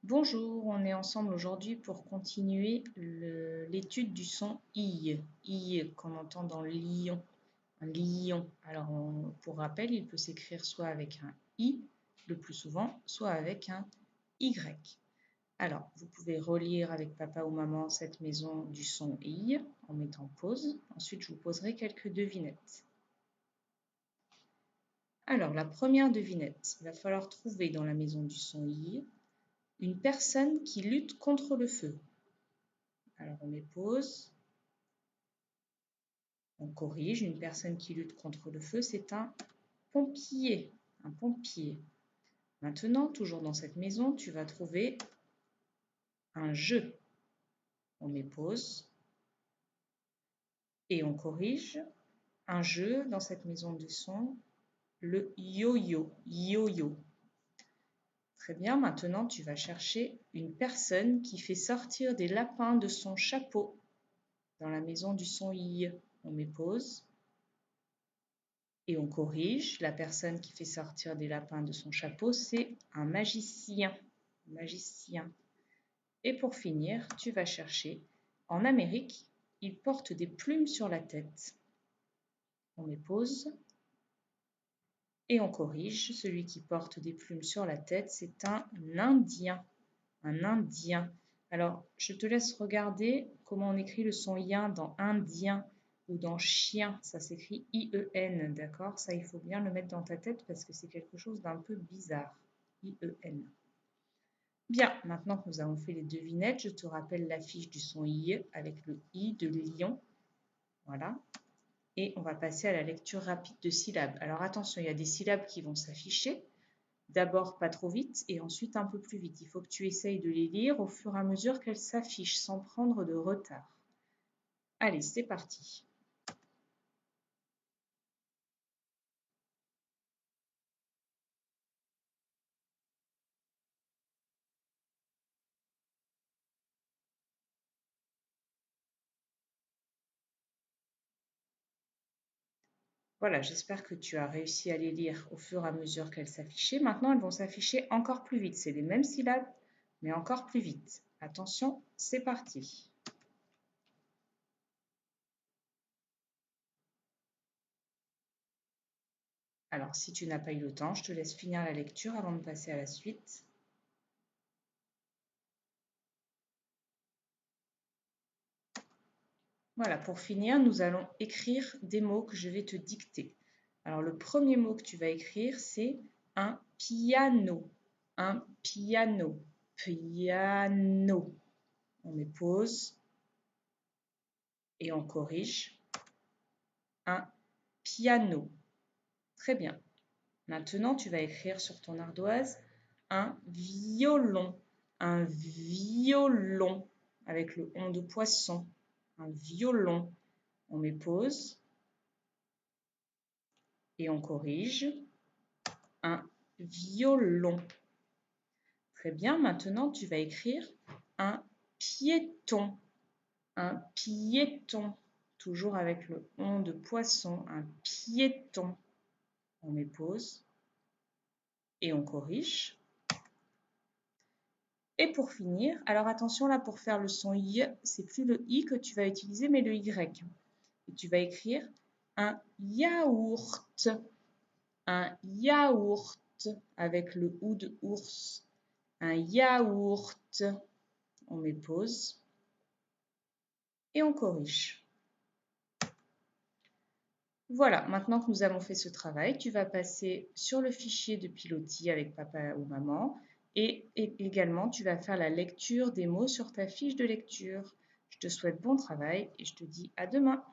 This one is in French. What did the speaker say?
Bonjour, on est ensemble aujourd'hui pour continuer l'étude du son I. I qu'on entend dans lion. Un lion. Alors, pour rappel, il peut s'écrire soit avec un I, le plus souvent, soit avec un Y. Alors, vous pouvez relire avec papa ou maman cette maison du son I en mettant pause. Ensuite, je vous poserai quelques devinettes. Alors, la première devinette, il va falloir trouver dans la maison du son I une personne qui lutte contre le feu. Alors on met pause, on corrige, une personne qui lutte contre le feu, c'est un pompier, un pompier. Maintenant, toujours dans cette maison, tu vas trouver un jeu. On met pause et on corrige. Un jeu dans cette maison du son, le yo-yo, yo-yo. Très bien, maintenant tu vas chercher une personne qui fait sortir des lapins de son chapeau dans la maison du son I. On met pause et on corrige. La personne qui fait sortir des lapins de son chapeau, c'est un magicien. Magicien. Et pour finir, tu vas chercher. En Amérique, ils portent des plumes sur la tête. On met pause et on corrige. Celui qui porte des plumes sur la tête, c'est un Indien. Un Indien. Alors, je te laisse regarder comment on écrit le son ien dans Indien ou dans chien. Ça s'écrit I-E-N, d'accord? Ça, il faut bien le mettre dans ta tête parce que c'est quelque chose d'un peu bizarre. I-E-N. Bien, maintenant que nous avons fait les devinettes, je te rappelle l'affiche du son I avec le I de lion. Voilà. Et on va passer à la lecture rapide de syllabes. Alors attention, il y a des syllabes qui vont s'afficher. D'abord pas trop vite et ensuite un peu plus vite. Il faut que tu essayes de les lire au fur et à mesure qu'elles s'affichent sans prendre de retard. Allez, c'est parti. Voilà, j'espère que tu as réussi à les lire au fur et à mesure qu'elles s'affichaient. Maintenant, elles vont s'afficher encore plus vite. C'est les mêmes syllabes, mais encore plus vite. Attention, c'est parti. Alors, si tu n'as pas eu le temps, je te laisse finir la lecture avant de passer à la suite. Voilà, pour finir, nous allons écrire des mots que je vais te dicter. Alors, le premier mot que tu vas écrire, c'est un piano. Un piano. Piano. On met pause et on corrige. Un piano. Très bien. Maintenant, tu vas écrire sur ton ardoise un violon. Un violon avec le on de poisson. Un violon. On met pause et on corrige. Un violon. Très bien, maintenant tu vas écrire un piéton. Un piéton. Toujours avec le on de poisson. Un piéton. On met pause et on corrige. Et pour finir, alors attention là pour faire le son I, c'est plus le I que tu vas utiliser mais le Y. Et tu vas écrire un yaourt. Un yaourt avec le OU de ours. Un yaourt. On met pause et on corrige. Voilà, maintenant que nous avons fait ce travail, tu vas passer sur le fichier de pilotis avec papa ou maman et également tu vas faire la lecture des mots sur ta fiche de lecture. Je te souhaite bon travail et je te dis à demain.